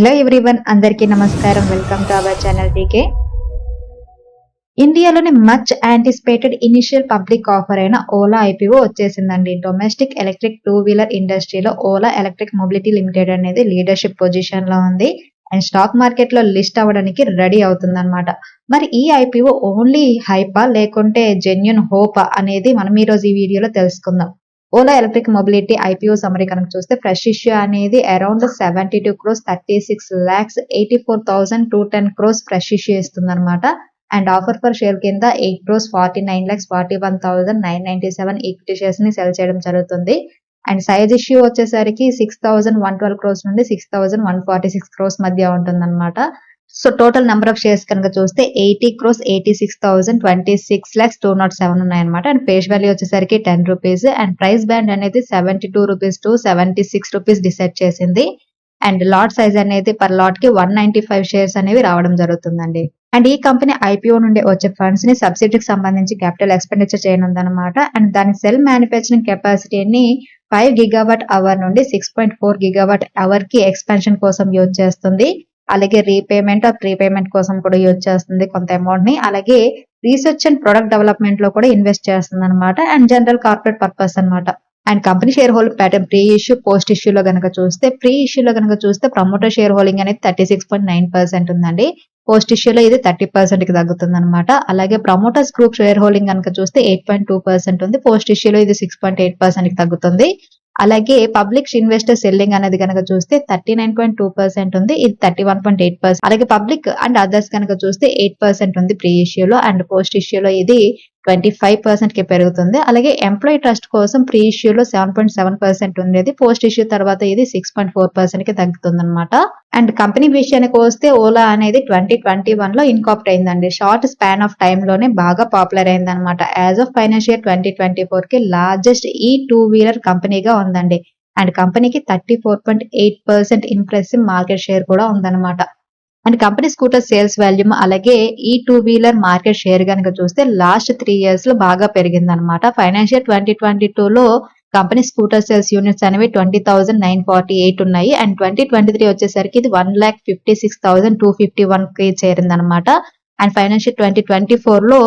Hello everyone, అందరికీ నమస్కారం. Welcome to our channel టీకే. ఇండియాలోని much anticipated initial public offer అయిన ఓలా ఐపీఓ వచ్చేసిందండి. డొమెస్టిక్ ఎలక్ట్రిక్ టూ వీలర్ ఇండస్ట్రీలో ఓలా ఎలక్ట్రిక్ మొబిలిటీ లిమిటెడ్ అనేది లీడర్షిప్ పొజిషన్ లో ఉంది అండ్ స్టాక్ మార్కెట్ లో లిస్ట్ అవ్వడానికి రెడీ అవుతుందన్నమాట. మరి ఈ ఐపీఓ ఓన్లీ హైపా లేకుంటే జెన్యున్ హోపా అనేది మనం ఈ రోజు ఈ వీడియోలో తెలుసుకుందాం. Ola electric mobility IPO summary కనుక చూస్తే ఫ్రెష్ ఇష్యూ అనేది around 72 crores 36,84,210 crores fresh issue ఇస్తుంది అనమాట. అండ్ ఆఫర్ ఫర్ షేర్ కింద 8 crores 49,41,997 ఈక్విటీ షేర్స్ ని సెల్ చేయడం జరుగుతుంది. అండ్ సైజ్ ఇష్యూ వచ్చేసరికి 6,112 crores నుండి 6,146 crores మధ్య ఉంటుంది అనమాట. So total number of shares కనుక చూస్తే 80 crores 86,26,207 ఉన్నాయన్నమాట. అండ్ ఫేస్ వాల్యూ వచ్చేసరికి 10 రూపీస్ అండ్ ప్రైస్ బ్యాండ్ అనేది 72 రూపీస్ టు 76 రూపీస్ డిసైడ్ చేసింది. అండ్ లాట్ సైజ్ అనేది పర్ లాట్ కి 195 షేర్స్ అనేవి రావడం జరుగుతుందండి. అండ్ ఈ కంపెనీ ఐపీఓ నుండి వచ్చే ఫండ్స్ ని సబ్సిడీకి సంబంధించి క్యాపిటల్ ఎక్స్పెండిచర్ చేయనుందన్నమాట. అండ్ దాని సెల్ మ్యానుఫ్యాక్చరింగ్ కెపాసిటీని 5 గిగావాట్ అవర్ నుండి 6.4 గిగావాట్ అవర్ కి ఎక్స్పాన్షన్ కోసం యూజ్ చేస్తుంది. అలాగే రీపేమెంట్ ఆర్ ప్రీపేమెంట్ కోసం కూడా యూజ్ చేస్తుంది కొంత అమౌంట్ ని. అలాగే రీసెర్చ్ అండ్ ప్రొడక్ట్ డెవలప్మెంట్ లో కూడా ఇన్వెస్ట్ చేస్తుంది అనమాట. అండ్ జనరల్ కార్పొరేట్ పర్పస్ అనమాట. And company share holding pattern pre issue post ఇష్యూలో గనక చూస్తే ప్రమోటర్ షేర్ హోల్డింగ్ అనేది 36.9% ఉందండి. పోస్ట్ ఇష్యూలో ఇది 30% కి తగ్గుతుంది అనమాట. అలాగే ప్రమోటర్స్ గ్రూప్ షేర్ హోల్డింగ్ కనుక చూస్తే 8.2% ఉంది. పోస్ట్ ఇష్యూలో ఇది 6.8% కి తగ్గుతుంది. అలాగే పబ్లిక్ ఇన్వెస్టర్ సెల్లింగ్ అనేది కనుక చూస్తే 39.2% ఉంది. ఇది 31.8%. అలాగే పబ్లిక్ అండ్ అదర్స్ కనుక చూస్తే 8% ఉంది ప్రీ ఇష్యూలో అండ్ పోస్ట్ ఇష్యూలో ఇది 25% కి పెరుగుతుంది. అలాగే ఎంప్లాయీ ట్రస్ట్ కోసం ప్రీ ఇష్యూలో 7.7% ఉండేది. పోస్ట్ ఇష్యూ తర్వాత ఇది 6.4% కి తగ్గుతుంది అనమాట. అండ్ కంపెనీ విషయానికి వస్తే ఓలా అనేది 2021 లో ఇన్కార్పొరేట్ అయిందండి. షార్ట్ స్పాన్ ఆఫ్ టైమ్ లోనే బాగా పాపులర్ అయింది అనమాట. యాజ్ ఆఫ్ ఫైనాన్షియల్ ఇయర్ 2024 కి లార్జెస్ట్ ఈ టూ వీలర్ కంపెనీగా ఉందండి. అండ్ కంపెనీకి 34.8% ఇంప్రెసివ్ మార్కెట్ షేర్ కూడా ఉందన్నమాట. And company scooter sales volume అలాగే ఈ టూ వీలర్ మార్కెట్ షేర్ కనుక చూస్తే లాస్ట్ 3 years లో బాగా పెరిగింది అనమాట. ఫైనాన్షియల్ 2022 లో కంపెనీ స్కూటర్ సేల్స్ యూనిట్స్ అనేవి 20,948 ఉన్నాయి. అండ్ 2023 వచ్చేసరికి ఇది 1,56,251 కి చేరింది అనమాట. అండ్ ఫైనాన్షియల్ 2024 లో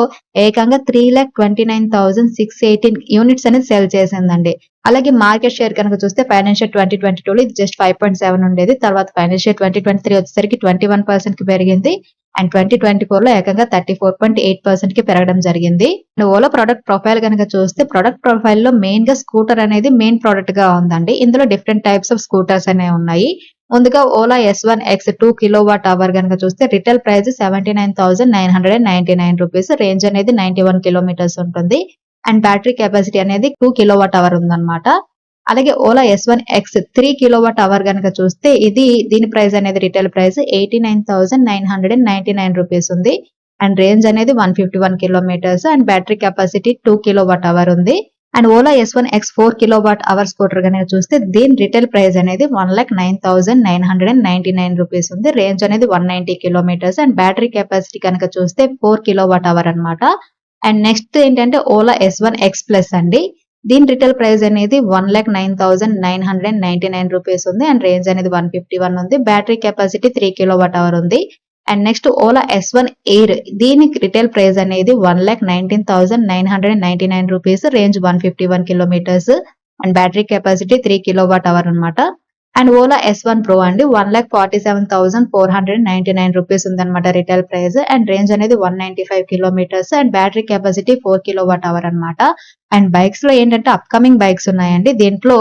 ఏకంగా 3,29,618 యూనిట్స్ అనేది సేల్ చేసిందండి. అలాగే మార్కెట్ షేర్ కనుక చూస్తే ఫైనాన్షియల్ 2022 లో ఇది జస్ట్ 5.7 ఉండేది. తర్వాత ఫైనాన్షియల్ 2023 వచ్చేసరికి 21% కి పెరిగింది. అండ్ 2024 లో ఏకంగా 34.8% కి పెరగడం జరిగింది. ఓలా ప్రొడక్ట్ ప్రొఫైల్ కనుక చూస్తే ప్రొడక్ట్ ప్రొఫైల్ లో మెయిన్ గా స్కూటర్ అనేది మెయిన్ ప్రొడక్ట్ గా ఉందండి. ఇందులో డిఫరెంట్ టైప్స్ ఆఫ్ స్కూటర్స్ అనేవి ఉన్నాయి. ముందుగా ఓలా S1X 2 కిలోవాట్ అవర్ కనుక చూస్తే రిటైల్ ప్రైస్ 79,999 రూపీస్. రేంజ్ అనేది 91 కిలోమీటర్స్ ఉంటుంది. అండ్ బ్యాటరీ కెపాసిటీ అనేది 2 కిలోవాట్ అవర్ ఉందన్నమాట. అలాగే ఓలా S1X 3 కిలోవాట్ అవర్ కనుక చూస్తే దీని ప్రైస్ అనేది రిటైల్ ప్రైస్ 89,999 రూపీస్ ఉంది. అండ్ రేంజ్ అనేది 151 kilometres and battery capacity 2 kilowatt hour ఉంది. And Ola S1X 4 kilowatt hour scooter కనుక చూస్తే దీని రిటైల్ ప్రైస్ అనేది 1,09,999 రూపీస్ ఉంది. రేంజ్ అనేది 190 కిలోమీటర్స్ అండ్ బ్యాటరీ కెపాసిటీ కనుక చూస్తే 4 కిలోవాట్ అవర్ అనమాట. అండ్ నెక్స్ట్ ఏంటంటే ఓలా S1X ప్లస్ అండి. దీని రిటైల్ ప్రైస్ అనేది 1,09,999 రూపీస్ ఉంది. అండ్ రేంజ్ అనేది 151 ఉంది. బ్యాటరీ కెపాసిటీ 3 కిలోవాట్ అవర్ ఉంది. And next Ola S1 air దీనికి రిటైల్ ప్రైస్ అనేది 1,19,999 rupees. Range 151 kilometres and battery capacity 3 kilowatt hour అనమాట. అండ్ ఓలా S1 Pro అండి 1,47,499 రూపీస్ ఉందన్నమాట రిటైల్ ప్రైస్. అండ్ రేంజ్ అనేది 195 kilometres and battery capacity 4 kilowatt hour అనమాట. And bikes లో ఏంటంటే అప్కమింగ్ బైక్స్ ఉన్నాయండి. దీంట్లో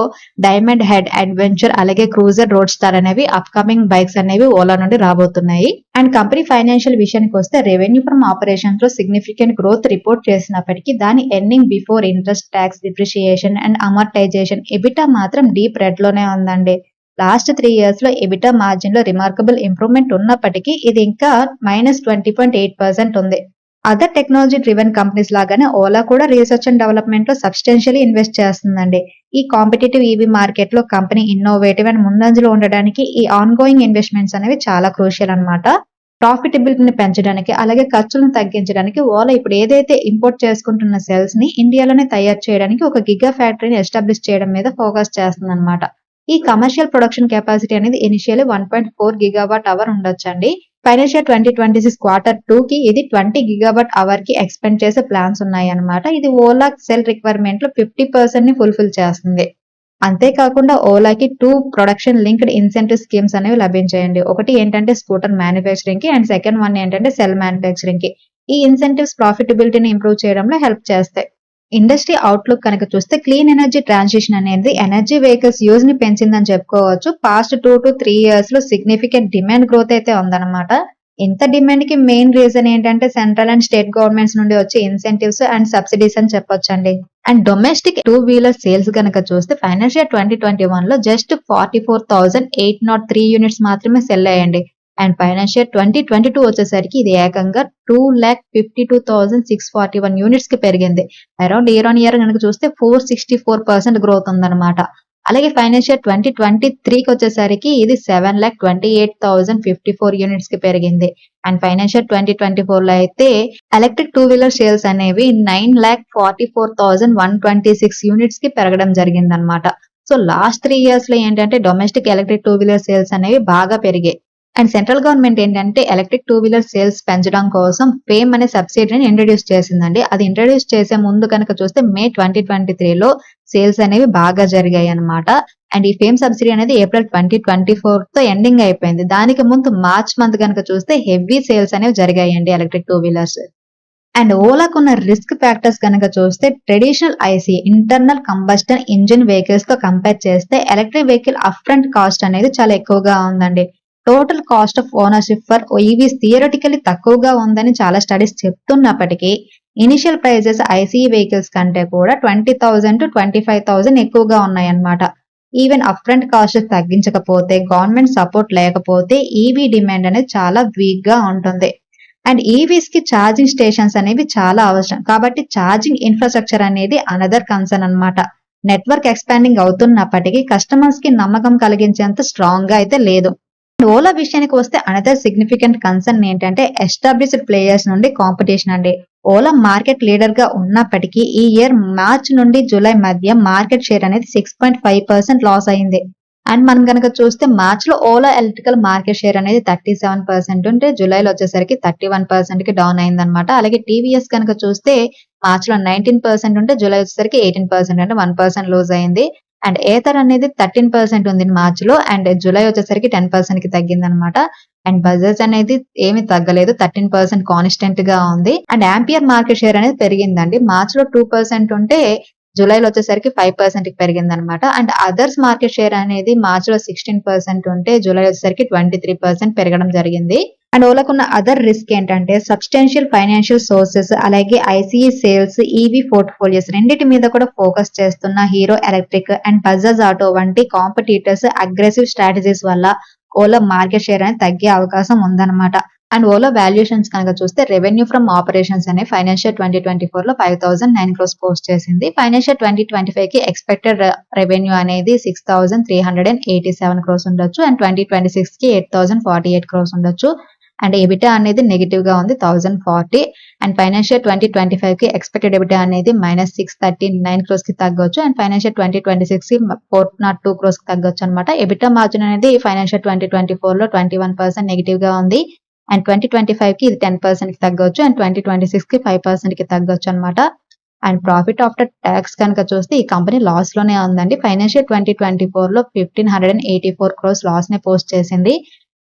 డైమండ్ హెడ్ అడ్వెంచర్ అలాగే క్రూజర్ రోడ్ స్టార్ అనేవి అప్కమింగ్ బైక్స్ అనేవి ఓలా నుండి రాబోతున్నాయి. అండ్ కంపెనీ ఫైనాన్షియల్ విషయానికి వస్తే రెవెన్యూ ఫ్రమ్ ఆపరేషన్స్ లో సిగ్నిఫికెంట్ గ్రోత్ రిపోర్ట్ చేసినప్పటికీ దాని earning before interest tax depreciation and amortisation EBITDA మాత్రం డీప్ రెడ్ లోనే ఉందండి. లాస్ట్ 3 years లో ఎబిటా మార్జిన్ లో రిమార్కబుల్ ఇంప్రూవ్మెంట్ ఉన్నప్పటికీ ఇది ఇంకా -20.8% ఉంది. అదర్ టెక్నాలజీ డ్రివెన్ కంపెనీస్ లాగానే ఓలా కూడా రీసెర్చ్ అండ్ డెవలప్మెంట్ లో సబ్స్టెన్షియల్లీ ఇన్వెస్ట్ చేస్తుందండి. ఈ కాంపిటేటివ్ ఈవీ మార్కెట్ లో కంపెనీ ఇన్నోవేటివ్ అండ్ ముందంజలో ఉండడానికి ఈ ఆన్ గోయింగ్ ఇన్వెస్ట్మెంట్స్ అనేవి చాలా క్రూషియల్ అనమాట. ప్రాఫిటబిలిటీని పెంచడానికి అలాగే ఖర్చులను తగ్గించడానికి ఓలా ఇప్పుడు ఏదైతే ఇంపోర్ట్ చేసుకుంటున్న సెల్స్ ని ఇండియాలోనే తయారు చేయడానికి ఒక గిగా ఫ్యాక్టరీని ఎస్టాబ్లిష్ చేయడం మీద ఫోకస్ చేస్తుంది అనమాట. ఈ కమర్షియల్ ప్రొడక్షన్ కెపాసిటీ అనేది ఇనిషియల్లీ 1.4 గిగావాట్ అవర్ ఉండొచ్చండి. ఫైనాన్షియల్ 2026 Q2 కి ఇది 20 గిగావాట్ అవర్ కి ఎక్స్పెండ్ చేసే ప్లాన్స్ ఉన్నాయి అన్నమాట. ఇది ఓలా సెల్ రిక్వైర్మెంట్ లో 50% ని ఫుల్ఫిల్ చేస్తుంది. అంతేకాకుండా ఓలాకి 2 ప్రొడక్షన్ లింక్డ్ ఇన్సెంటివ్ స్కీమ్స్ అనేవి లభించాయండి. ఒకటి ఏంటంటే స్కూటర్ మ్యానుఫ్యాక్చరింగ్ కి అండ్ సెకండ్ వన్ ఏంటంటే సెల్ మ్యానుఫ్యాక్చరింగ్ కి. ఈ ఇన్సెంటివ్స్ ప్రాఫిటబిలిటీని ఇంప్రూవ్ చేయడంలో హెల్ప్ చేస్తాయి. ఇండస్ట్రీ అవుట్లుక్ కనుక చూస్తే క్లీన్ ఎనర్జీ ట్రాన్సిషన్ అనేది ఎనర్జీ వెహికల్స్ యూజ్ ని పెంచిందని చెప్పుకోవచ్చు. పాస్ట్ 2 to 3 years లో సిగ్నిఫికెంట్ డిమాండ్ గ్రోత్ అయితే ఉందన్నమాట. ఇంత డిమాండ్ కి మెయిన్ రీజన్ ఏంటంటే సెంట్రల్ అండ్ స్టేట్ గవర్నమెంట్స్ నుండి వచ్చే ఇన్సెంటివ్స్ అండ్ సబ్సిడీస్ అని చెప్పొచ్చండి. అండ్ డొమెస్టిక్ 2-wheeler సేల్స్ కనుక చూస్తే ఫైనాన్షియల్ 2021 లో జస్ట్ 44,803 యూనిట్స్ మాత్రమే సెల్ అయ్యండి. అండ్ ఫైనాన్షియల్ 2022 వచ్చేసరికి ఇది ఏకంగా 2,52,641 యూనిట్స్ కి పెరిగింది. అరౌండ్ ఇయర్ ఆన్ ఇయర్ కనుక చూస్తే 464% గ్రోత్ ఉందన్నమాట. అలాగే ఫైనాన్షియల్ 2023కి వచ్చేసరికి ఇది 7,28,054 యూనిట్స్ కి పెరిగింది. అండ్ ఫైనాన్షియల్ 2024 లో అయితే ఎలక్ట్రిక్ 2-wheeler సేల్స్ అనేవి 9,44,126 యూనిట్స్ కి పెరగడం జరిగిందన్నమాట. సో లాస్ట్ 3 years లో ఏంటంటే డొమెస్టిక్ ఎలక్ట్రిక్ 2-wheeler సేల్స్ అనేవి బాగా పెరిగాయి. అండ్ సెంట్రల్ గవర్నమెంట్ ఏంటంటే ఎలక్ట్రిక్ 2-wheeler సేల్స్ పెంచడం కోసం ఫేమ్ అనే సబ్సిడీని ఇంట్రడ్యూస్ చేసిందండి. అది ఇంట్రడ్యూస్ చేసే ముందు కనుక చూస్తే మే 2023లో సేల్స్ అనేవి బాగా జరిగాయి అన్నమాట. అండ్ ఈ ఫేమ్ సబ్సిడీ అనేది ఏప్రిల్ 2024 తో ఎండింగ్ అయిపోయింది. దానికి ముందు మార్చ్ మంత్ కనుక చూస్తే హెవీ సేల్స్ అనేవి జరిగాయండి ఎలక్ట్రిక్ 2-wheelers. అండ్ ఓలాకున్న రిస్క్ ఫ్యాక్టర్స్ కనుక చూస్తే traditional IC internal combustion engine vehicles తో కంపేర్ చేస్తే electric vehicle up front cost అనేది చాలా ఎక్కువగా ఉందండి. Total cost of ownership for EVs theoretically తక్కువగా ఉందని చాలా స్టడీస్ చెప్తున్నప్పటికీ ఇనిషియల్ ప్రైజెస్ ఐసీ వెహికల్స్ కంటే కూడా 20,000 to 25,000 ఎక్కువగా ఉన్నాయన్నమాట. ఈవెన్ అప్ ఫ్రంట్ కాస్ట్ తగ్గించకపోతే గవర్నమెంట్ సపోర్ట్ లేకపోతే ఈవీ డిమాండ్ అనేది చాలా వీక్ గా ఉంటుంది. అండ్ ఈవీస్ కి ఛార్జింగ్ స్టేషన్స్ అనేవి చాలా అవసరం. కాబట్టి ఛార్జింగ్ ఇన్ఫ్రాస్ట్రక్చర్ అనేది అనదర్ కన్సర్న్ అన్నమాట. నెట్వర్క్ ఎక్స్పాండింగ్ అవుతున్నప్పటికీ కస్టమర్స్ కి నమ్మకం కలిగించేంత స్ట్రాంగ్ గా అయితే లేదు. ఓలా విషయానికి వస్తే అనదర్ సిగ్నిఫికెంట్ కన్సర్న్ ఏంటంటే ఎస్టాబ్లిష్డ్ ప్లేయర్స్ నుండి కాంపిటీషన్ అండి. ఓలా మార్కెట్ లీడర్ గా ఉన్నప్పటికీ ఈ ఇయర్ మార్చ్ నుండి జూలై మధ్య మార్కెట్ షేర్ అనేది 6.5% లాస్ అయింది. అండ్ మనం కనుక చూస్తే మార్చ్ లో ఓలా ఎలక్ట్రికల్ మార్కెట్ షేర్ అనేది 37% ఉంటే జూలైలో వచ్చేసరికి 31% కి డౌన్ అయిందనమాట. అలాగే టీవీఎస్ కనుక చూస్తే మార్చ్ లో 19% ఉంటే జూలై వచ్చేసరికి 18% అంటే 1% లూజ్ అయింది. అండ్ ఏథర్ అనేది 13% ఉంది మార్చ్ లో అండ్ జూలై వచ్చేసరికి 10% కి తగ్గిందనమాట. అండ్ బజాజ్ అనేది ఏమి తగ్గలేదు, 13% కాన్స్టెంట్ గా ఉంది. అండ్ ఆంపియర్ మార్కెట్ షేర్ అనేది పెరిగిందండి. మార్చ్ లో 2% ఉంటే జూలైలో వచ్చేసరికి 5% కి పెరిగిందనమాట. అండ్ అదర్స్ మార్కెట్ షేర్ అనేది మార్చ్ లో 16% ఉంటే జూలై వచ్చేసరికి 23% పెరగడం జరిగింది. అండ్ ఓలాకున్న అదర్ రిస్క్ ఏంటంటే సబ్స్టెన్షియల్ ఫైనాన్షియల్ సోర్సెస్ అలాగే ఐసీఈ సేల్స్ ఈవీ పోర్ట్ఫోలియోస్ రెండింటి మీద కూడా ఫోకస్ చేస్తున్న hero electric and Bajaj auto వంటి కాంపిటీటర్స్ అగ్రెసివ్ స్ట్రాటజీస్ వల్ల ఓలా మార్కెట్ షేర్ అనేది తగ్గే అవకాశం ఉందన్నమాట. అండ్ ఓలా వాల్యుయేషన్స్ కనుక చూస్తే రెవెన్యూ ఫ్రమ్ ఆపరేషన్స్ అనే ఫైనాన్షియల్ 2024 లో 5,009 crores పోస్ట్ చేసింది. ఫైనాన్షియల్ 2025 కి ఎక్స్పెక్టెడ్ రెవెన్యూ అనేది 6,387 crores ఉండొచ్చు. అండ్ 2026 కి 8,048 crores ఉండొచ్చు. అండ్ ఎబిటా అనేది నెగిటివ్ గా ఉంది 1,040. అండ్ ఫైనాన్షియల్ 2025 కి ఎక్స్పెక్టెడ్ ఎబిటా అనేది -639 crores కి తగ్గొచ్చు. అండ్ ఫైనాన్షియల్ 2026 కి 402 crores కి తగ్గొచ్చు అనమాట. ఎబిటా మార్జిన్ అనేది ఫైనాన్షియల్ 2024 లో 21% నెగిటివ్ గా ఉంది. అండ్ 2025 కి ఇది 10% కి తగ్గొచ్చు. అండ్ 2026 కి 5% కి తగ్గొచ్చు అనమాట. అండ్ ప్రాఫిట్ ఆఫ్టర్ ట్యాక్స్ కనుక చూస్తే ఈ కంపెనీ లాస్ లోనే ఉందండి. ఫైనాన్షియల్ 2024 లో 1,584 crores లాస్ నే పోస్ట్ చేసింది.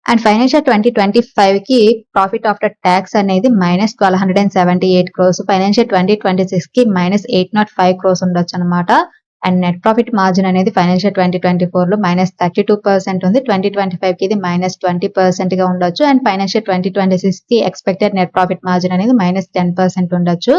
అండ్ ఫైనాన్షియల్ 2025 కి ప్రాఫిట్ ఆఫ్టర్ ట్యాక్స్ అనేది -1,278 crores, ఫైనాన్షియల్ 2026 కి -805 crores ఉండొచ్చు అనమాట. అండ్ నెట్ ప్రాఫిట్ మార్జిన్ అనేది ఫైనాన్షియల్ 2024 లో -32% ఉంది. 2025 కి ఇది -20% గా ఉండొచ్చు. అండ్ ఫైనాన్షియల్ 2026 కి ఎక్స్పెక్టెడ్ నెట్ ప్రాఫిట్ మార్జిన్ అనేది -10% ఉండొచ్చు.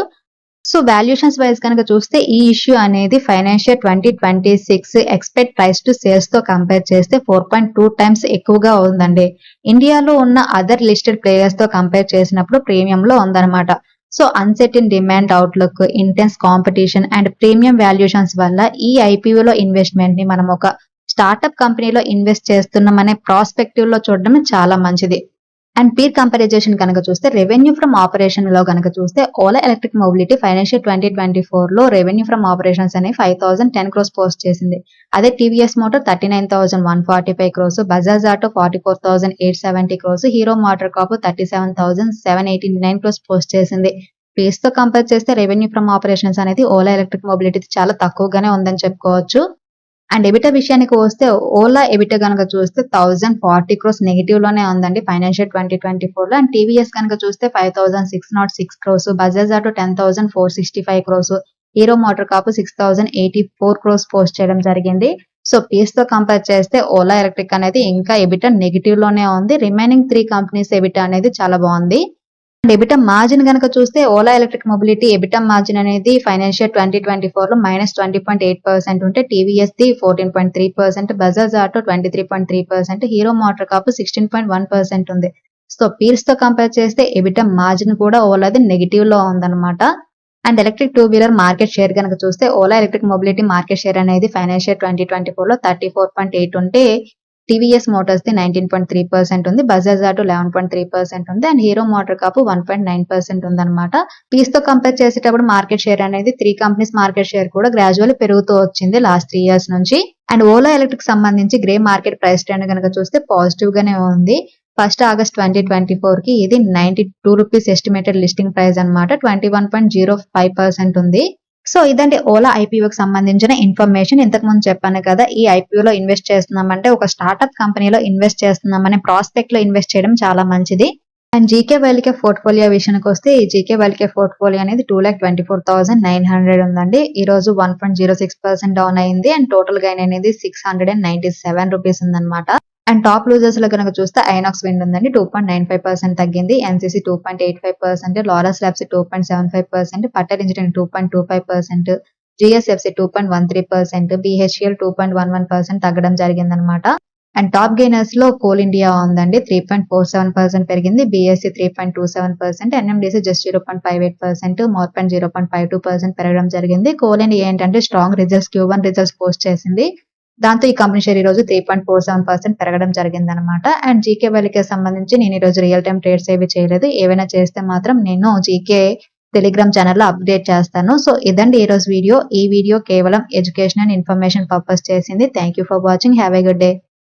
సో వాల్యుయేషన్స్ వైజ్ కనుక చూస్తే ఈ ఇష్యూ అనేది financial 2026 expect price to sales తో కంపేర్ చేస్తే 4.2 times ఎక్కువగా ఉందండి. ఇండియాలో ఉన్న అదర్ లిస్టెడ్ ప్లేయర్స్ తో కంపేర్ చేసినప్పుడు ప్రీమియం లో ఉందన్నమాట. So uncertain demand outlook, intense competition and premium valuations వల్ల ఈ ఐపీఓలో ఇన్వెస్ట్మెంట్ ని మనం ఒక స్టార్టప్ కంపెనీలో ఇన్వెస్ట్ చేస్తున్నామనే ప్రాస్పెక్టివ్ లో చూడడం చాలా మంచిది. అండ్ పీర్ కంపారిజేషన్ కనుక చూస్తే రెవెన్యూ ఫ్రమ్ ఆపరేషన్ లో కనుక చూస్తే ఓలా ఎలక్ట్రిక్ మొబిలిటీ ఫైనాన్షియల్ 2024 లో రెవెన్యూ ఫ్రమ్ ఆపరేషన్స్ అనే 5010 క్రోస్ పోస్ట్ చేసింది. అదే TVS motor 39,145 crores, Bajaj auto 44,870 crores, Hero MotoCorp 37,789 crores post చేసింది. పీర్స్ తో కంపేర్ చేస్తే రెవెన్యూ ఫ్రమ్ ఆపరేషన్స్ అనేది ఓలా ఎలక్ట్రిక్ మొబిలిటీ చాలా తక్కువగానే ఉందని చెప్పుకోవచ్చు. అండ్ ఎబిటా విషయానికి వస్తే ఓలా ఎబిటా కనుక చూస్తే 1040 క్రోస్ నెగిటివ్ లోనే ఉందండి ఫైనాన్షియల్ 2024 లో. అండ్ టీవీఎస్ కనుక చూస్తే 5606 crores, Bajaj auto 10,465 crores, Hero MotoCorp 6,084 crores post చేయడం జరిగింది. సో పీస్ తో కంపేర్ చేస్తే ఓలా ఎలక్ట్రిక్ అనేది ఇంకా ఎబిటా నెగిటివ్ లోనే ఉంది. రిమైనింగ్ 3 కంపెనీస్ ఎబిటా అనేది చాలా బాగుంది. ఎబిటా మార్జిన్ కనుక చూస్తే Ola electric mobility EBITDA margin అనేది ఫైనాన్షియల్ 2024 లో -20.8% ఉంటే టీవీఎస్ ది 14.3%, బజాజ్ ఆటో 23.3%, హీరో మోటార్ కాపు 16.1% ఉంది. సో పీర్స్ తో కంపేర్ చేస్తే ఎబిటా మార్జిన్ కూడా ఓలాది నెగిటివ్ లో ఉందన్నమాట. And electric 2 wheeler market share కనుక చూస్తే Ola electric mobility market share అనేది ఫైనాన్షియల్ 2024 లో 34.8 ఉంటే టీవీఎస్ మోటార్స్ ది 19.3% ఉంది, బజాజ్ ఆటో 11.3% ఉంది, అండ్ హీరో మోటార్ కాపు 1.9% ఉందన్నమాట. పీస్ తో కంపేర్ చేసేటప్పుడు మార్కెట్ షేర్ అనేది 3 కంపెనీస్ మార్కెట్ షేర్ కూడా గ్రాడ్యువల్ పెరుగుతూ వచ్చింది లాస్ట్ 3 ఇయర్స్ నుంచి. అండ్ ఓలా ఎలక్ట్రిక్ సంబంధించి గ్రే మార్కెట్ ప్రైస్ ట్రెండ్ కనుక చూస్తే పాజిటివ్ గానే ఉంది. 1st ఆగస్ట్ 2024 కి ఇది 92 రూపీస్ ఎస్టిమేటెడ్ లిస్టింగ్ ప్రైస్ అన్నమాట. 21.05% ఉంది. సో ఇదండి ఓలా ఐపీఓకి సంబంధించిన ఇన్ఫర్మేషన్. ఇంతకు ముందు చెప్పాను కదా, ఈ ఐపీఓలో ఇన్వెస్ట్ చేస్తున్నామంటే ఒక స్టార్ట్అప్ కంపెనీలో ఇన్వెస్ట్ చేస్తున్నామనే ప్రాస్పెక్ట్ లో ఇన్వెస్ట్ చేయడం చాలా మంచిది. అండ్ జీకే వెల్కే పోర్ట్ఫోలియో విషయానికి వస్తే ఈ జీకే వెల్కే పోర్ట్ఫోలియో అనేది 2,24,900 ఉందండి. ఈ రోజు 1.06% డౌన్ అయింది. అండ్ టోటల్ గైన్ అనేది 697 రూపీస్ ఉందన్నమాట. అండ్ టాప్ లూజర్స్ లో కనుక చూస్తే ఐనాక్స్ విండ్ ఉందండి, 2.95% తగ్గింది. NCC 2.85%, Laurus Labs 2.75%, Patel Engineering 2.25%, GSFC 2.13%, BHEL 2.11% తగ్గడం జరిగిందనమాట. అండ్ టాప్ గెయినర్స్ లో కోల్ ఇండియా ఉందండి, 3.47% పెరిగింది. బిఎస్సి 3.27%, ఎన్ఎండిసి జస్ట్ 0.58%, మోర్పెన్ 0.52% పెరగడం జరిగింది. కోల్ ఇండియా ఏంటంటే strong results Q1 results post చేసింది. దాంతో ఈ కంపెనీ షేర్ ఈ రోజు 3.47% పెరగడం జరిగిందనమాట. అండ్ జీకే వెల్కే సంబంధించి నేను ఈ రోజు రియల్ టైం ట్రేడ్స్ ఏవి చేయలేదు. ఏవైనా చేస్తే మాత్రం నేను జీకే టెలిగ్రామ్ ఛానల్లో అప్డేట్ చేస్తాను. సో ఇదండి ఈ రోజు వీడియో. ఈ వీడియో కేవలం ఎడ్యుకేషన్ అండ్ ఇన్ఫర్మేషన్ పర్పస్ చేసింది. Thank you for watching. Have a good day.